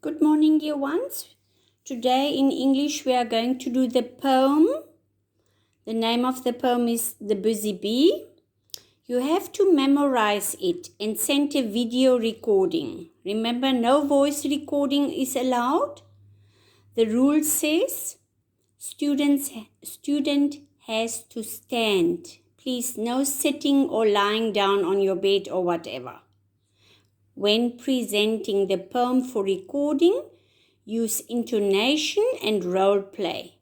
Good morning, dear ones. Today in English we are going to do the poem. The name of the poem is The Busy Bee. You have to memorize it and send a video recording. Remember, no voice recording is allowed. The rule says student has to stand. Please, no sitting or lying down on your bed or whatever. When presenting the poem for recording, use intonation and role play.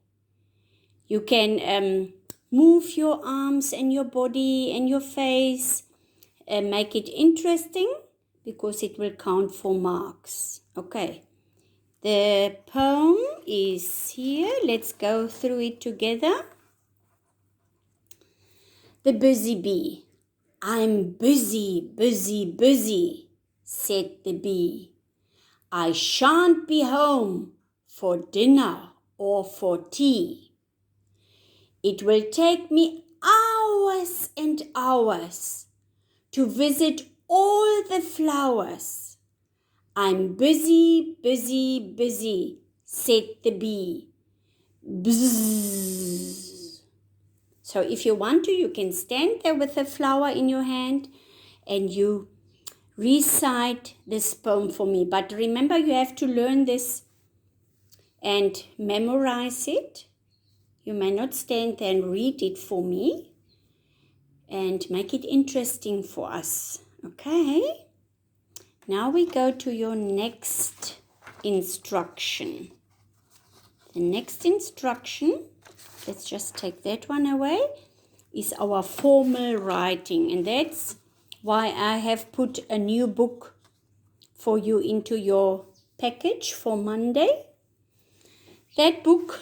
You can move your arms and your body and your face, make it interesting because it will count for marks. Okay, the poem is here. Let's go through it together. The Busy Bee. I'm busy, busy, busy, said the bee. I shan't be home for dinner or for tea. It will take me hours and hours to visit all the flowers. I'm busy, busy, busy, said the bee. Bzzz. So if you want to, you can stand there with a flower in your hand and you recite this poem for me. But remember, you have to learn this and memorize it. You may not stand there and read it for me, and make it interesting for us. Okay? Now we go to your next instruction. The next instruction, let's just take that one away, is our formal writing. And that's why I have put a new book for you into your package for Monday. That book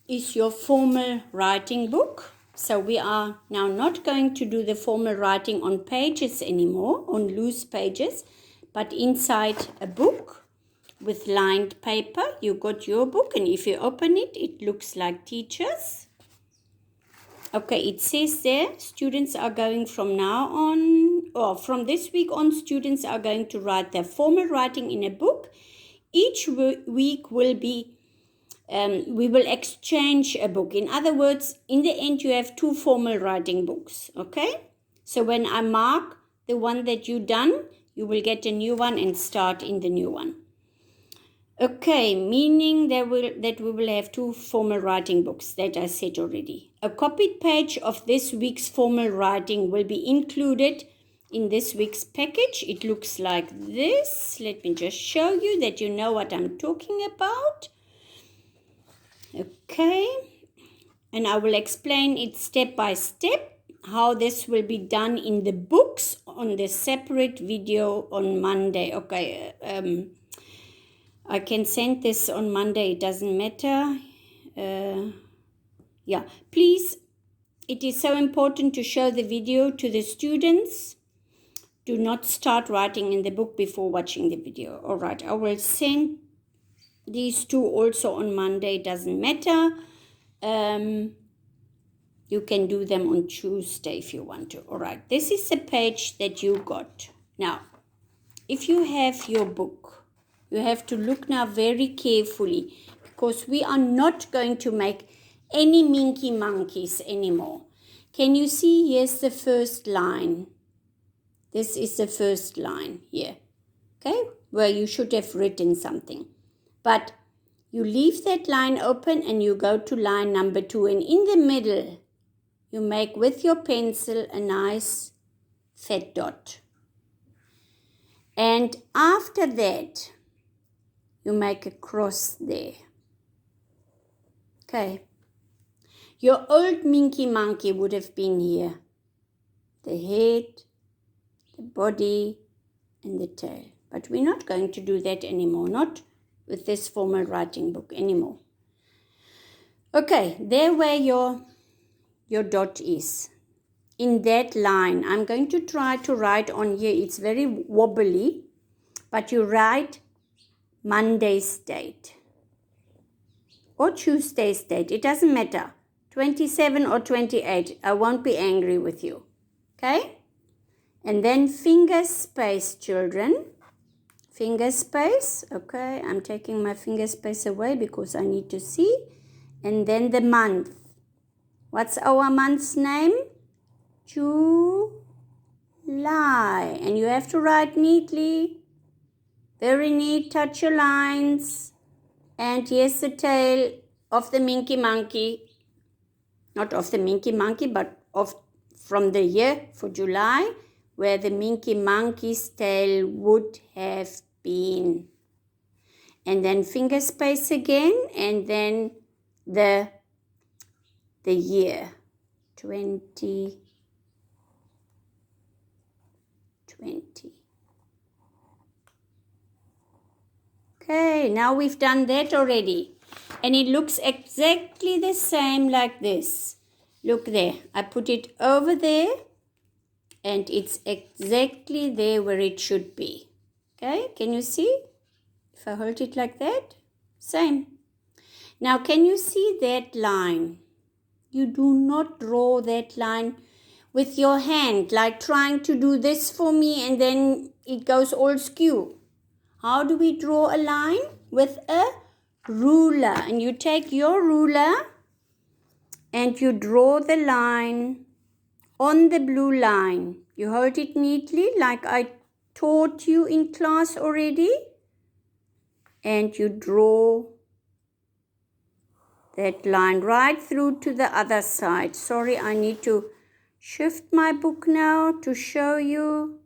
is your formal writing book. So we are now not going to do the formal writing on pages anymore, on loose pages, but inside a book with lined paper. You got your book, and if you open it, it looks like teachers. Okay, it says there, students are going from now on, or from this week on, students are going to write their formal writing in a book. Each week will be, we will exchange a book. In other words, in the end, you have two formal writing books, okay? So when I mark the one that you done, you will get a new one and start in the new one. Okay, meaning that we will have two formal writing books, that I said already. A copied page of this week's formal writing will be included in this week's package. It looks like this. Let me just show you that you know what I'm talking about. Okay, and I will explain it step by step, how this will be done in the books on the separate video on Monday. Okay, I can send this on Monday, it doesn't matter. Yeah, please, it is so important to show the video to the students. Do not start writing in the book before watching the video. All right, I will send these two also on Monday, it doesn't matter. You can do them on Tuesday if you want to. All right, this is the page that you got. Now, if you have your book, you have to look now very carefully, because we are not going to make any minky monkeys anymore. Can you see? Here's the first line. This is the first line here, okay, where you should have written something. But you leave that line open and you go to line number 2. And in the middle, you make with your pencil a nice fat dot. And after that, you make a cross there. Okay. Your old Minky Monkey would have been here. The head, the body, and the tail. But we're not going to do that anymore. Not with this formal writing book anymore. Okay, there where your dot is. In that line, I'm going to try to write on here. It's very wobbly, but you write Monday's date or Tuesday's date. It doesn't matter. 27 or 28. I won't be angry with you. Okay? And then finger space, children. finger space. Okay, I'm taking my finger space away because I need to see. And then the month. What's our month's name? July. And you have to write neatly. Very neat, touch your lines. And here's the tail of the Minky Monkey. Not of the Minky Monkey, but from the year for July, where the Minky Monkey's tail would have been. And then finger space again, and then the year, 2020. Okay, now we've done that already. And it looks exactly the same like this. Look there, I put it over there, and it's exactly there where it should be. Okay, can you see? If I hold it like that, same. Now, can you see that line? You do not draw that line with your hand, like trying to do this for me and then it goes all skew. How do we draw a line? With a ruler. And you take your ruler and you draw the line on the blue line. You hold it neatly like I taught you in class already. And you draw that line right through to the other side. Sorry, I need to shift my book now to show you.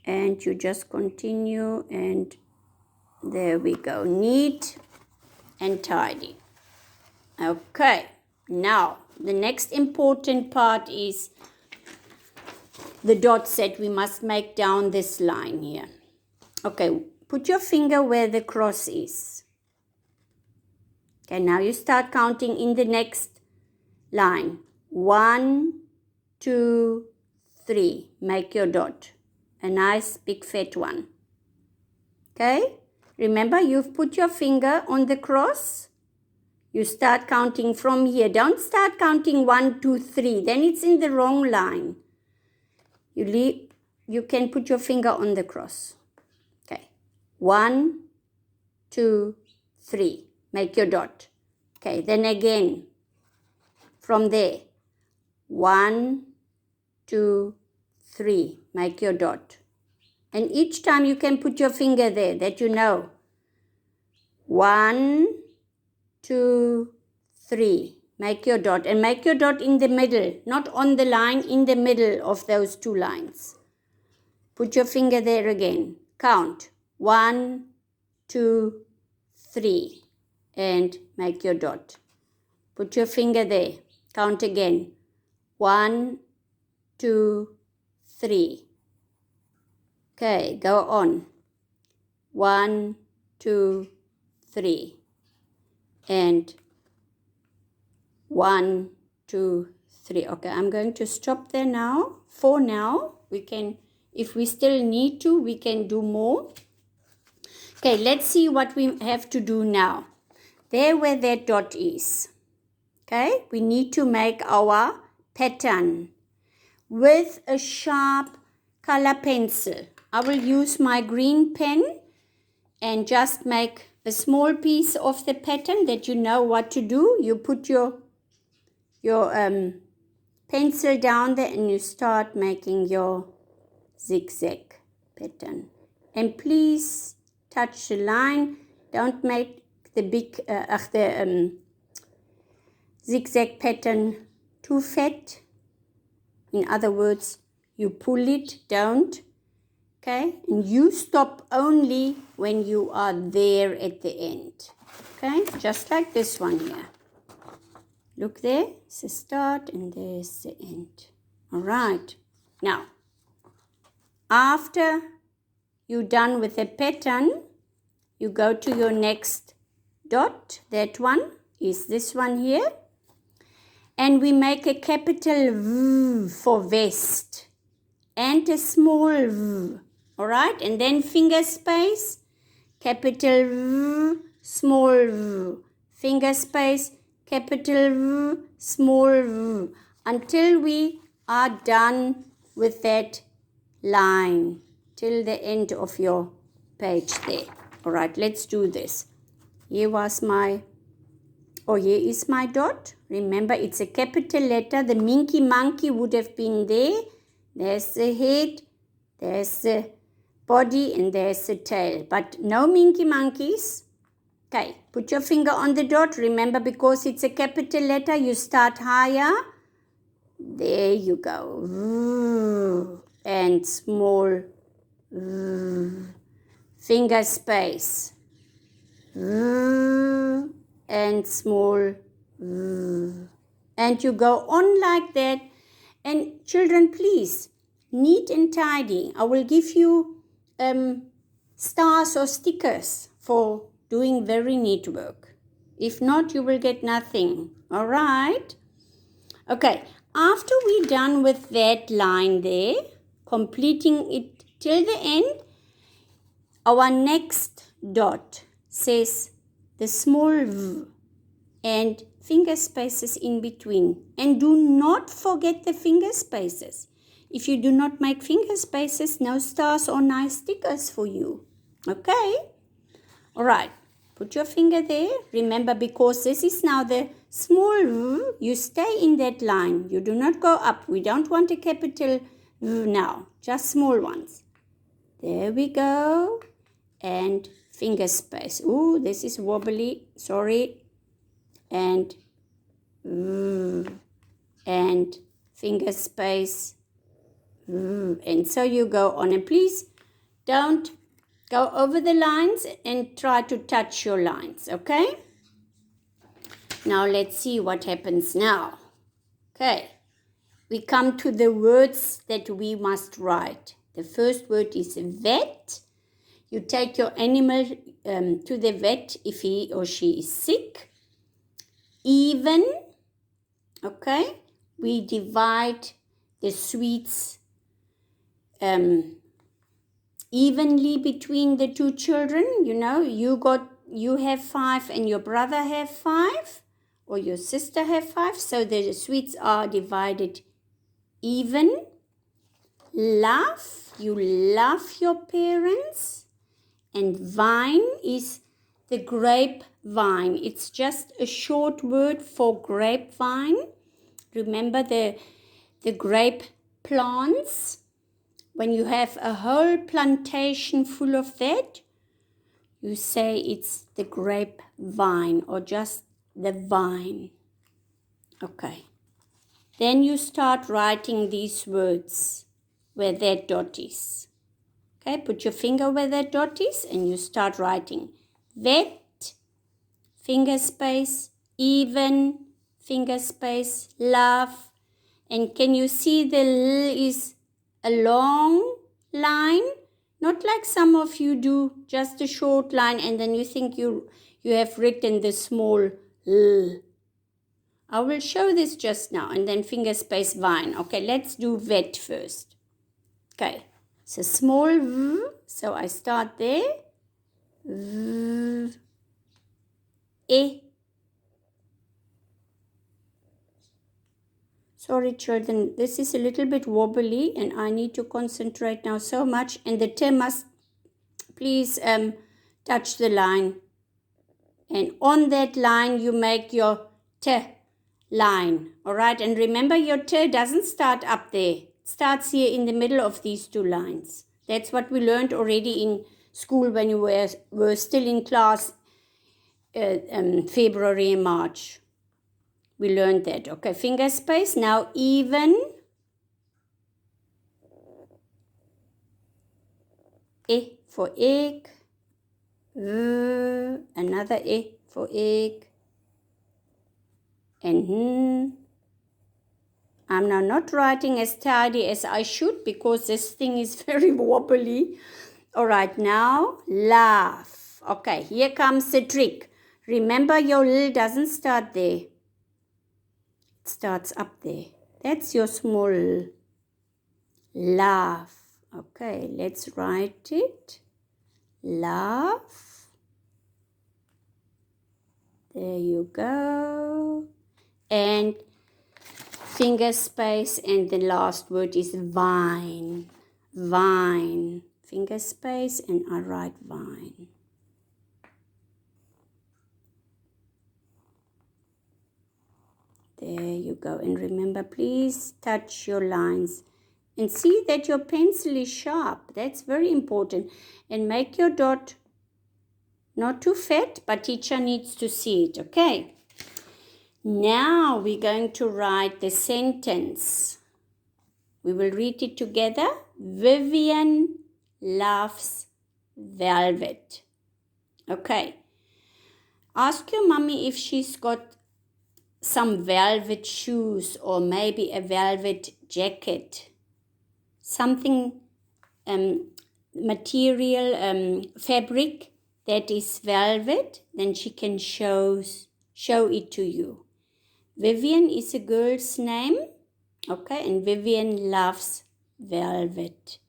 And you just continue, and there we go. Neat and tidy. Okay, now the next important part is the dots that we must make down this line here. Okay, put your finger where the cross is. Okay, now you start counting in the next line. 1, 2, 3. Make your dot. A nice big fat one. Okay? Remember, you've put your finger on the cross. You start counting from here. Don't start counting 1, 2, 3. Then it's in the wrong line. You can put your finger on the cross. Okay. 1, 2, 3. Make your dot. Okay, then again, from there, 1, 2, 3, make your dot. And each time you can put your finger there that you know. 1, 2, 3, make your dot. And make your dot in the middle, not on the line, in the middle of those two lines. Put your finger there again. Count. 1, 2, 3. And make your dot. Put your finger there. Count again. 1, 2, 3. Okay, go on. 1, 2, 3. And 1, 2, 3. Okay, I'm going to stop there now. For now, we can, if we still need to, we can do more. Okay, let's see what we have to do now. There where that dot is, okay, we need to make our pattern with a sharp color pencil. I will use my green pen and just make a small piece of the pattern that you know what to do. You put your pencil down there and you start making your zigzag pattern. And please touch the line. Don't make the big zigzag pattern too fat. In other words, you pull it, don't. Okay, and you stop only when you are there at the end. Okay, just like this one here. Look there, it's the start and there's the end. All right, now, after you're done with the pattern, you go to your next dot. That one is this one here. And we make a capital V for vest and a small V. All right, and then finger space, capital V, small V. Finger space, capital V, small V. Until we are done with that line. till the end of your page there. All right, let's do this. Here is my dot. Remember, it's a capital letter. The Minky Monkey would have been there. There's the head, there's the body, and there's the tail. But no Minky Monkeys. Okay, put your finger on the dot. Remember, because it's a capital letter, you start higher. There you go. And small finger space. And small. And you go on like that. And children, please, neat and tidy. I will give you stars or stickers for doing very neat work. If not, you will get nothing. All right? Okay, after we're done with that line there, completing it till the end, our next dot says the small V and finger spaces in between. And do not forget the finger spaces. If you do not make finger spaces, no stars or nice stickers for you. Okay? All right. Put your finger there. Remember, because this is now the small V, you stay in that line. You do not go up. We don't want a capital V now. Just small ones. There we go. And finger space. Ooh, this is wobbly. Sorry. And finger space. And so you go on. And please don't go over the lines and try to touch your lines, okay? Now let's see what happens now. Okay, we come to the words that we must write. The first word is vet. You take your animal to the vet if he or she is sick. Even, okay? We divide the sweets evenly between the two children. You know, you have 5 and your brother have 5, or your sister have 5, so the sweets are divided even. Love, you love your parents. And vine is the grapevine. It's just a short word for grapevine. Remember the grape plants? When you have a whole plantation full of that, you say it's the grapevine or just the vine. Okay. Then you start writing these words where that dot is. Okay, put your finger where that dot is and you start writing. Vet, finger space, even, finger space, love. And can you see the L is a long line? Not like some of you do, just a short line and then you think you have written the small L. I will show this just now and then finger space vine. Okay, let's do vet first. Okay, so small V, so I start there. V, E. Sorry children, this is a little bit wobbly and I need to concentrate now so much. And the T must please touch the line. And on that line you make your T line. Alright, and remember your T doesn't start up there. It starts here in the middle of these two lines. That's what we learned already in school when you were still in class February and March. We learned that. Okay, finger space. Now even. E for egg. Another E for egg. And I'm now not writing as tidy as I should because this thing is very wobbly. All right, now laugh. Okay, here comes the trick. Remember your L doesn't start there. Starts up there. That's your small laugh. Okay, let's write it. Laugh. There you go. And finger space and the last word is vine. Vine. finger space, and I write vine. There you go. And remember, please touch your lines and see that your pencil is sharp. That's very important. And make your dot not too fat, but teacher needs to see it, okay? Now we're going to write the sentence. We will read it together. Vivian loves velvet. Okay. Ask your mummy if she's got some velvet shoes or maybe a velvet jacket. Something, material, fabric that is velvet, then she can show it to you. Vivian is a girl's name, okay, and Vivian loves velvet.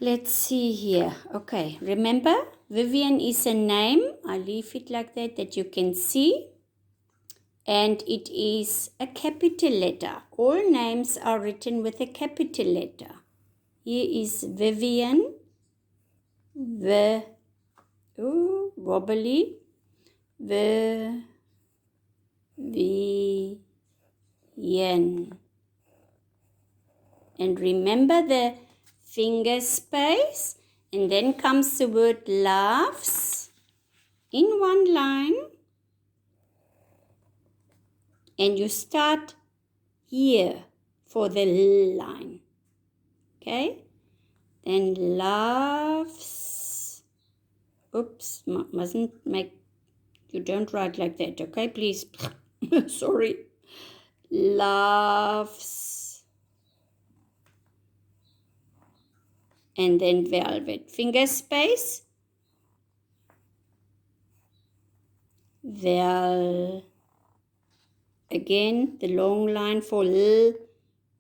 Let's see here. Okay, remember, Vivian is a name. I leave it like that you can see. And it is a capital letter. All names are written with a capital letter. Here is Vivian. Wobbly. Vivian. And remember the finger space. And then comes the word loves in one line. And you start here for the line. Okay? Then loves. Oops, mustn't make. You don't write like that, okay? Please. Sorry. Loves. And then velvet. Finger space. Again, the long line for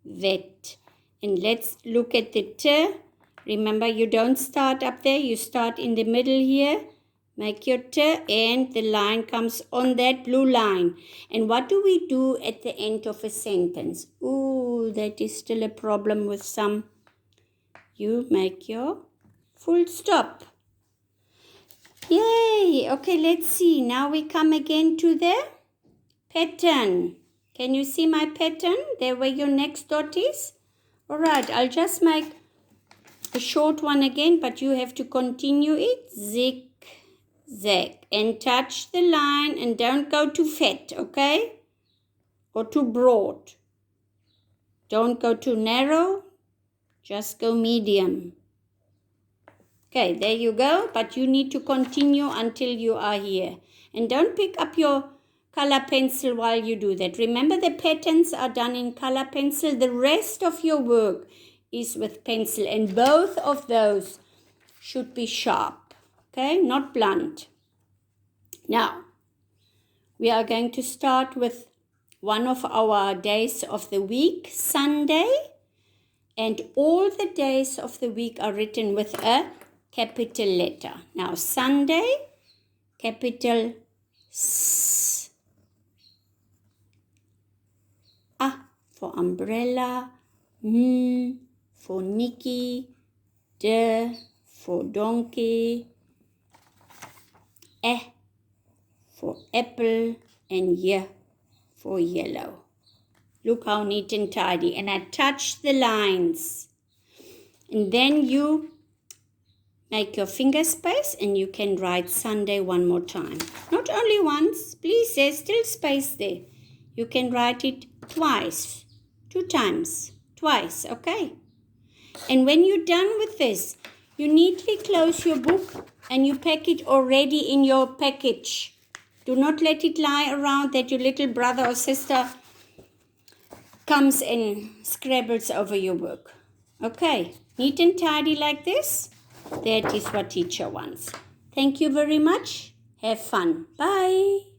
vet. And let's look at the T. Remember, you don't start up there. You start in the middle here. Make your T and the line comes on that blue line. And what do we do at the end of a sentence? Ooh, that is still a problem with some. You make your full stop. Yay! Okay, let's see. Now we come again to the pattern. Can you see my pattern? There where your next dot is. All right, I'll just make a short one again, but you have to continue it. Zigzag. And touch the line and don't go too fat, okay? Or too broad. Don't go too narrow. Just go medium. Okay, there you go. But you need to continue until you are here. And don't pick up your color pencil while you do that. Remember, the patterns are done in color pencil. The rest of your work is with pencil. And both of those should be sharp. Okay, not blunt. Now, we are going to start with one of our days of the week, Sunday. And all the days of the week are written with a capital letter. Now, Sunday, capital S. A for umbrella. N for Nikki. D for donkey. E for apple. And Y for yellow. Look how neat and tidy. And I touch the lines. And then you make your finger space and you can write Sunday one more time. Not only once. Please, there's still space there. You can write it twice. 2 times. Twice, okay? And when you're done with this, you neatly close your book and you pack it already in your package. Do not let it lie around that your little brother or sister comes and scribbles over your work. Okay, neat and tidy like this. That is what teacher wants. Thank you very much. Have fun. Bye.